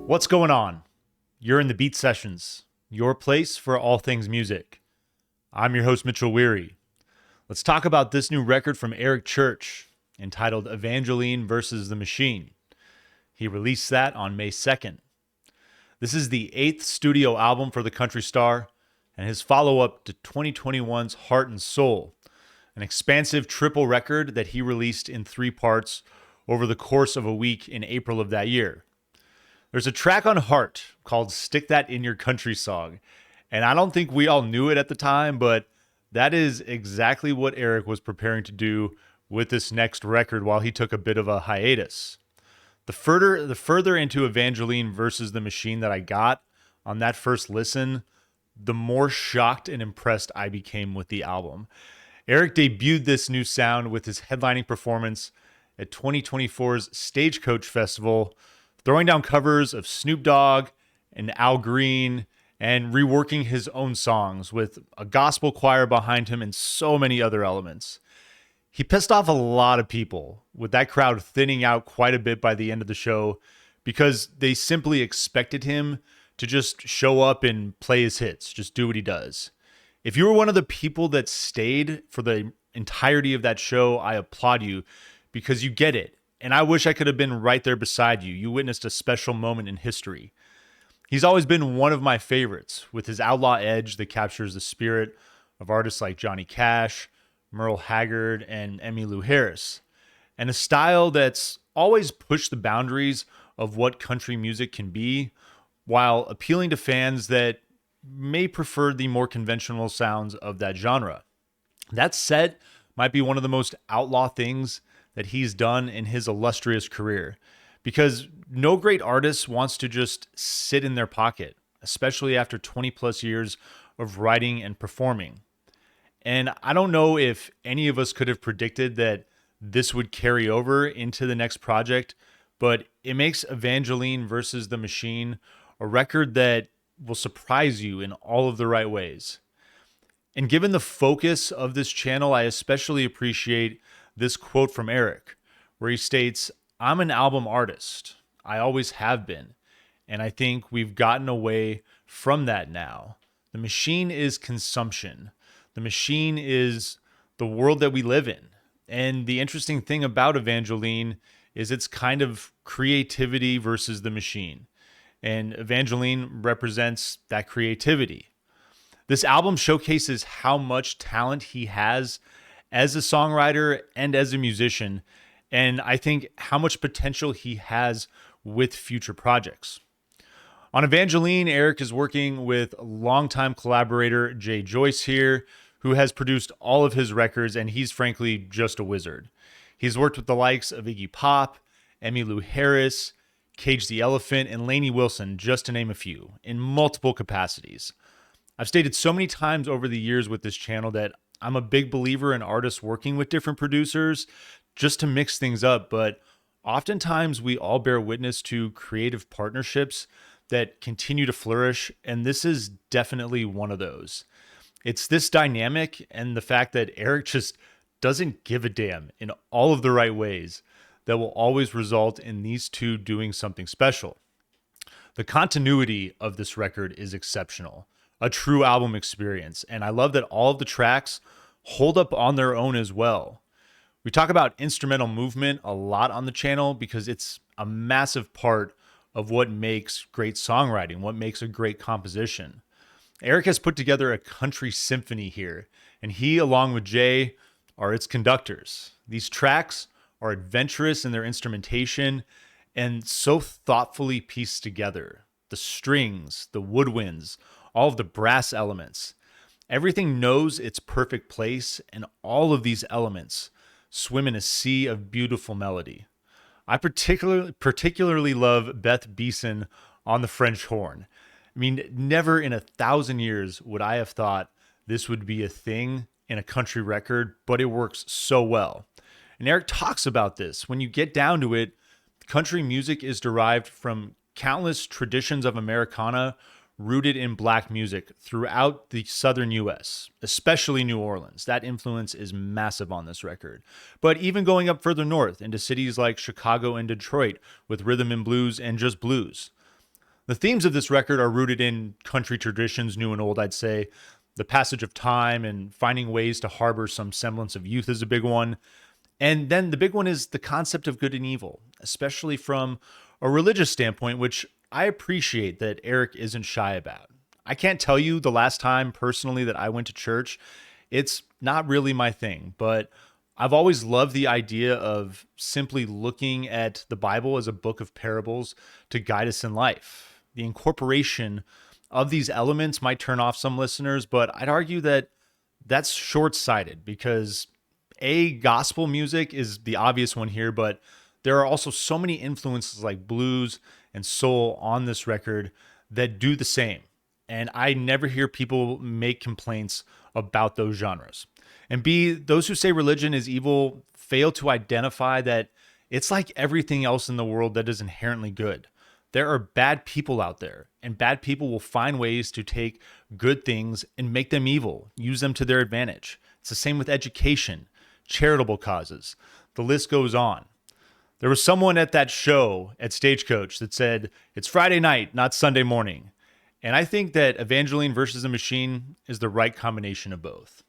What's going on? You're in the Beat Sessions, your place for all things music. I'm your host, Mitchell Weary. Let's talk about this new record from Eric Church entitled Evangeline versus the Machine. He released that on May 2nd. This is the 8th studio album for the country star and his follow-up to 2021's Heart and Soul, an expansive triple record that he released in 3 parts over the course of a week in April of that year. There's a track on Heart called Stick That in Your Country Song, and I don't think we all knew it at the time, but that is exactly what Eric was preparing to do with this next record while he took a bit of a hiatus. The further into Evangeline versus the Machine that I got on that first listen, the more shocked and impressed I became with the album. Eric debuted this new sound with his headlining performance at 2024's Stagecoach Festival, throwing down covers of Snoop Dogg and Al Green and reworking his own songs with a gospel choir behind him and so many other elements. He pissed off a lot of people, with that crowd thinning out quite a bit by the end of the show because they simply expected him to just show up and play his hits, just do what he does. If you were one of the people that stayed for the entirety of that show, I applaud you because you get it. And I wish I could have been right there beside you. You witnessed a special moment in history. He's always been one of my favorites, with his outlaw edge that captures the spirit of artists like Johnny Cash, Merle Haggard, and Emmylou Harris, and a style that's always pushed the boundaries of what country music can be, while appealing to fans that may prefer the more conventional sounds of that genre. That set might be one of the most outlaw things that he's done in his illustrious career, because no great artist wants to just sit in their pocket, especially after 20 plus years of writing and performing. And I don't know if any of us could have predicted that this would carry over into the next project, but it makes Evangeline versus the Machine a record that will surprise you in all of the right ways. And given the focus of this channel, I especially appreciate this quote from Eric, where he states, "I'm an album artist. I always have been. And I think we've gotten away from that now. The machine is consumption. The machine is the world that we live in." And the interesting thing about Evangeline is it's kind of creativity versus the machine. And Evangeline represents that creativity. This album showcases how much talent he has as a songwriter and as a musician, and I think how much potential he has with future projects. On Evangeline, Eric is working with longtime collaborator Jay Joyce here, who has produced all of his records, and he's frankly just a wizard. He's worked with the likes of Iggy Pop, Emmylou Harris, Cage the Elephant, and Lainey Wilson, just to name a few, in multiple capacities. I've stated so many times over the years with this channel that I'm a big believer in artists working with different producers just to mix things up, but oftentimes we all bear witness to creative partnerships that continue to flourish, and this is definitely one of those. It's this dynamic and the fact that Eric just doesn't give a damn in all of the right ways that will always result in these two doing something special. The continuity of this record is exceptional, a true album experience, and I love that all of the tracks hold up on their own as well. We talk about instrumental movement a lot on the channel because it's a massive part of what makes great songwriting, what makes a great composition. Eric has put together a country symphony here, and he, along with Jay, are its conductors. These tracks are adventurous in their instrumentation and so thoughtfully pieced together. The strings, the woodwinds, all of the brass elements. Everything knows its perfect place, and all of these elements swim in a sea of beautiful melody. I particularly love Beth Beeson on the French horn. I mean, never in 1,000 years would I have thought this would be a thing in a country record, but it works so well. And Eric talks about this. When you get down to it, country music is derived from countless traditions of Americana rooted in black music throughout the southern U.S., especially New Orleans. That influence is massive on this record. But even going up further north into cities like Chicago and Detroit with rhythm and blues and just blues. The themes of this record are rooted in country traditions, new and old, I'd say. The passage of time and finding ways to harbor some semblance of youth is a big one. And then the big one is the concept of good and evil, especially from a religious standpoint, which I appreciate that Eric isn't shy about. I can't tell you the last time personally that I went to church. It's not really my thing, but I've always loved the idea of simply looking at the Bible as a book of parables to guide us in life. The incorporation of these elements might turn off some listeners, but I'd argue that that's short-sighted because gospel music is the obvious one here, but there are also so many influences like blues and soul on this record that do the same. And I never hear people make complaints about those genres. And B, those who say religion is evil fail to identify that it's like everything else in the world that is inherently good. There are bad people out there, and bad people will find ways to take good things and make them evil, use them to their advantage. It's the same with education, charitable causes. The list goes on. There was someone at that show at Stagecoach that said, it's Friday night, not Sunday morning. And I think that Evangeline versus the Machine is the right combination of both.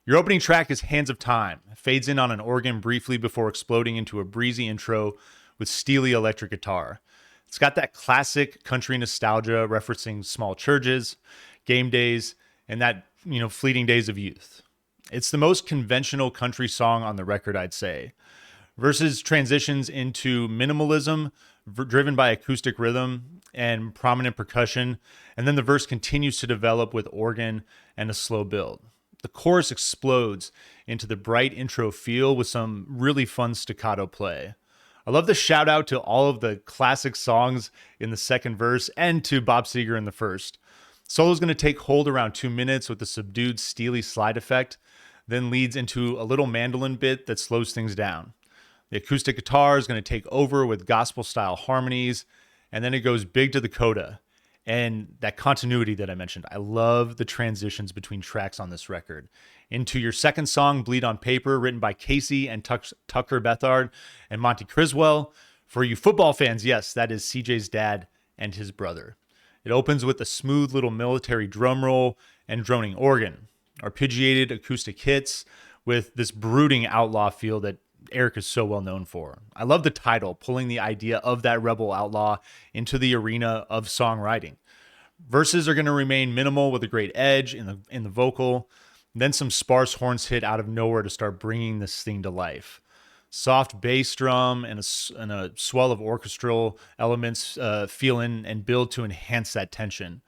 Your opening track is Hands of Time. It fades in on an organ briefly before exploding into a breezy intro with steely electric guitar. It's got that classic country nostalgia referencing small churches, game days, and that, fleeting days of youth. It's the most conventional country song on the record, I'd say. Verses transitions into minimalism, driven by acoustic rhythm and prominent percussion, and then the verse continues to develop with organ and a slow build. The chorus explodes into the bright intro feel with some really fun staccato play. I love the shout out to all of the classic songs in the second verse and to Bob Seger in the first. Solo is going to take hold around 2 minutes with a subdued steely slide effect, then leads into a little mandolin bit that slows things down. The acoustic guitar is going to take over with gospel-style harmonies, and then it goes big to the coda. And that continuity that I mentioned, I love the transitions between tracks on this record. Into your second song, Bleed on Paper, written by Casey and Tucker Bethard and Monty Criswell. For you football fans, yes, that is CJ's dad and his brother. It opens with a smooth little military drum roll and droning organ, arpeggiated acoustic hits with this brooding outlaw feel that Eric is so well known for. I love the title, pulling the idea of that rebel outlaw into the arena of songwriting. Verses are going to remain minimal with a great edge in the vocal. Then some sparse horns hit out of nowhere to start bringing this thing to life. Soft bass drum and a swell of orchestral elements fill in and build to enhance that tension.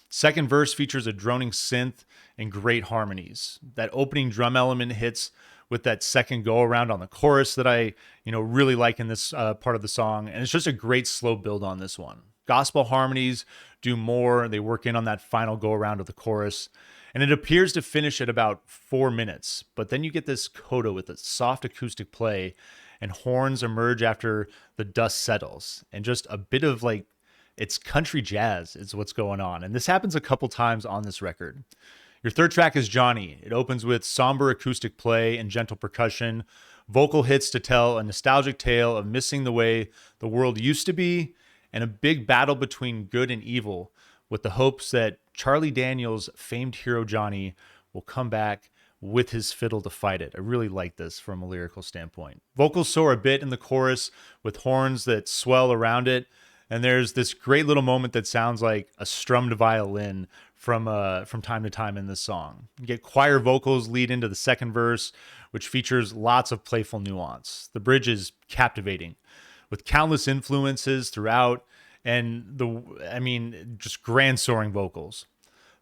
Second verse features a droning synth and great harmonies. That opening drum element hits with that second go around on the chorus that I, really like in this part of the song. And it's just a great slow build on this one. Gospel harmonies do more. They work in on that final go around of the chorus. And it appears to finish at about 4 minutes. But then you get this coda with a soft acoustic play and horns emerge after the dust settles. And just a bit of it's country jazz is what's going on. And this happens a couple times on this record. Your third track is Johnny. It opens with somber acoustic play and gentle percussion, vocal hits to tell a nostalgic tale of missing the way the world used to be, and a big battle between good and evil, with the hopes that Charlie Daniels' famed hero Johnny will come back with his fiddle to fight it. I really like this from a lyrical standpoint. Vocals soar a bit in the chorus with horns that swell around it, and there's this great little moment that sounds like a strummed violin from time to time in this song. You get choir vocals lead into the second verse, which features lots of playful nuance. The bridge is captivating, with countless influences throughout, and just grand soaring vocals.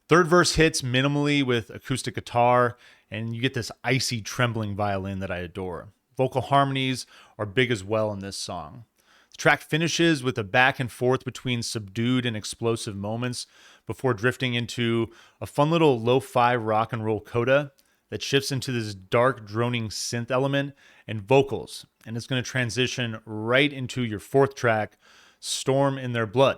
Third verse hits minimally with acoustic guitar, and you get this icy trembling violin that I adore. Vocal harmonies are big as well in this song. The track finishes with a back and forth between subdued and explosive moments before drifting into a fun little lo-fi rock and roll coda that shifts into this dark droning synth element and vocals. And it's going to transition right into your fourth track, Storm in Their Blood.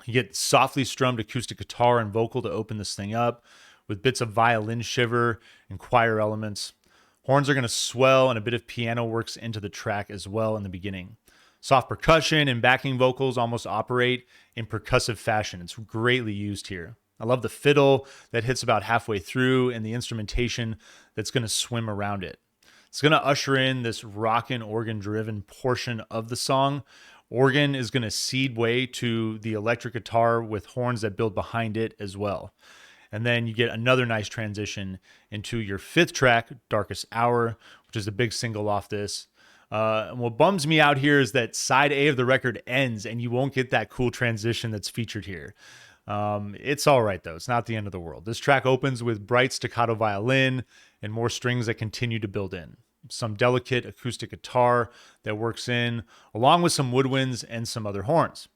You get softly strummed acoustic guitar and vocal to open this thing up with bits of violin shiver and choir elements. Horns are going to swell and a bit of piano works into the track as well in the beginning. Soft percussion and backing vocals almost operate in percussive fashion. It's greatly used here. I love the fiddle that hits about halfway through and the instrumentation that's going to swim around it. It's going to usher in this rockin' organ-driven portion of the song. Organ is going to cede way to the electric guitar with horns that build behind it as well. And then you get another nice transition into your fifth track, Darkest Hour, which is a big single off this. And what bums me out here is that side A of the record ends and you won't get that cool transition that's featured here. It's all right, though. It's not the end of the world. This track opens with bright staccato violin and more strings that continue to build in. Some delicate acoustic guitar that works in, along with some woodwinds and some other horns.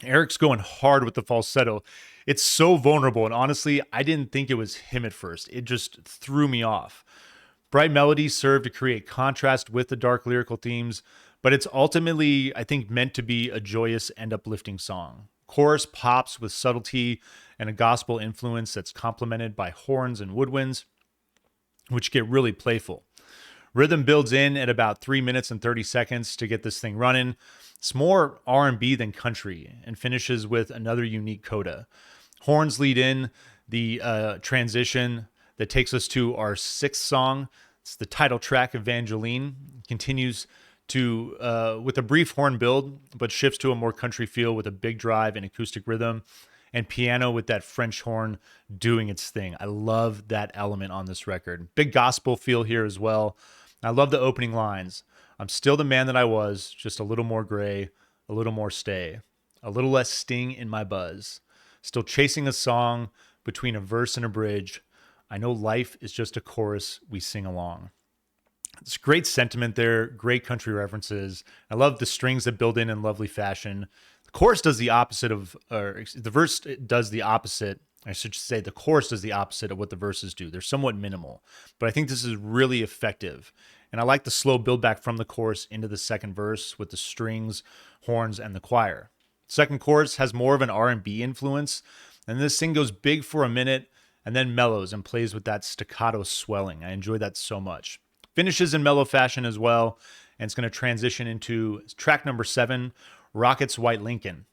Eric's going hard with the falsetto. It's so vulnerable, and honestly, I didn't think it was him at first. It just threw me off. Bright melodies serve to create contrast with the dark lyrical themes, but it's ultimately, I think, meant to be a joyous and uplifting song. Chorus pops with subtlety and a gospel influence that's complemented by horns and woodwinds, which get really playful. Rhythm builds in at about 3 minutes and 30 seconds to get this thing running. It's more R&B than country and finishes with another unique coda. Horns lead in the transition that takes us to our sixth song. It's the title track, Evangeline. Continues to with a brief horn build, but shifts to a more country feel with a big drive and acoustic rhythm, and piano with that French horn doing its thing. I love that element on this record. Big gospel feel here as well. I love the opening lines. I'm still the man that I was, just a little more gray, a little more stay, a little less sting in my buzz. Still chasing a song between a verse and a bridge. I know life is just a chorus we sing along. It's great sentiment there, great country references. I love the strings that build in lovely fashion. The chorus does the opposite of, or the verse does the opposite. I should say the chorus does the opposite of what the verses do. They're somewhat minimal, but I think this is really effective. And I like the slow build back from the chorus into the second verse with the strings, horns, and the choir. Second chorus has more of an R&B influence, and this thing goes big for a minute and then mellows and plays with that staccato swelling. I enjoy that so much. Finishes in mellow fashion as well, and it's going to transition into track number 7, Rocket's White Lincoln,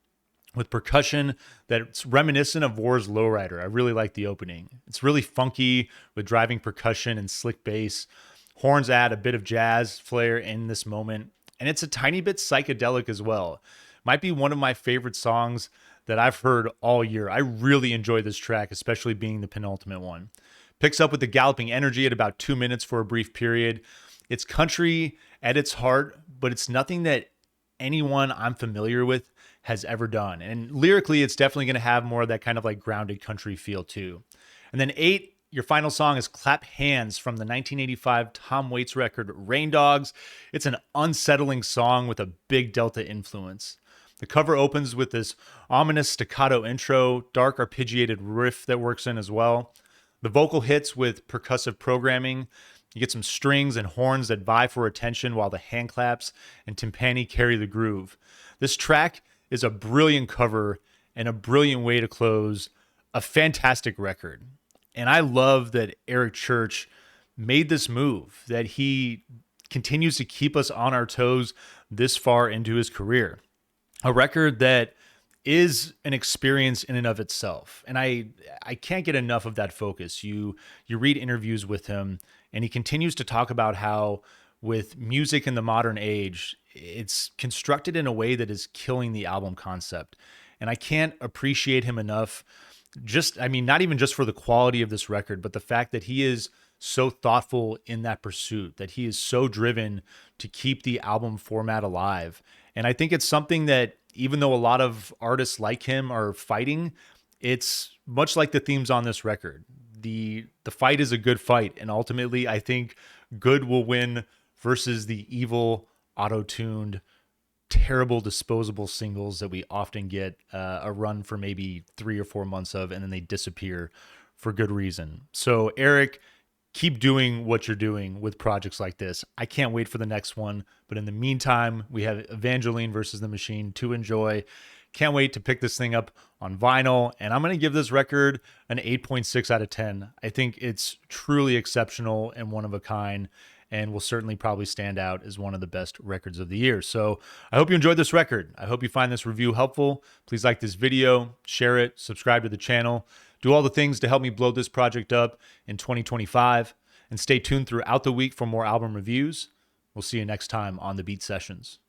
with percussion that's reminiscent of War's Lowrider. I really like the opening. It's really funky with driving percussion and slick bass. Horns add a bit of jazz flair in this moment, and it's a tiny bit psychedelic as well. Might be one of my favorite songs that I've heard all year. I really enjoy this track, especially being the penultimate one. Picks up with the galloping energy at about 2 minutes for a brief period. It's country at its heart, but it's nothing that anyone I'm familiar with has ever done. And lyrically, it's definitely going to have more of that kind of like grounded country feel too. And then 8, your final song is Clap Hands from the 1985 Tom Waits record Rain Dogs. It's an unsettling song with a big Delta influence. The cover opens with this ominous staccato intro, dark arpeggiated riff that works in as well. The vocal hits with percussive programming. You get some strings and horns that vie for attention while the hand claps and timpani carry the groove. This track is a brilliant cover and a brilliant way to close a fantastic record. And I love that Eric Church made this move, that he continues to keep us on our toes this far into his career. A record that is an experience in and of itself. And I can't get enough of that focus. You read interviews with him, and he continues to talk about how with music in the modern age, it's constructed in a way that is killing the album concept. And I can't appreciate him enough. Not even just for the quality of this record, but the fact that he is so thoughtful in that pursuit, that he is so driven to keep the album format alive. And I think it's something that, even though a lot of artists like him are fighting, it's much like the themes on this record. The fight is a good fight, and ultimately I think good will win versus the evil, auto-tuned, terrible disposable singles that we often get a run for maybe 3 or 4 months of, and then they disappear for good reason. So Eric, keep doing what you're doing with projects like this. I can't wait for the next one. But in the meantime, we have Evangeline versus the Machine to enjoy. Can't wait to pick this thing up on vinyl. And I'm going to give this record an 8.6 out of 10. I think it's truly exceptional and one of a kind. and will certainly probably stand out as one of the best records of the year. So I hope you enjoyed this record. I hope you find this review helpful. Please like this video, share it, subscribe to the channel, do all the things to help me blow this project up in 2025, and stay tuned throughout the week for more album reviews. We'll see you next time on the Beat Sessions.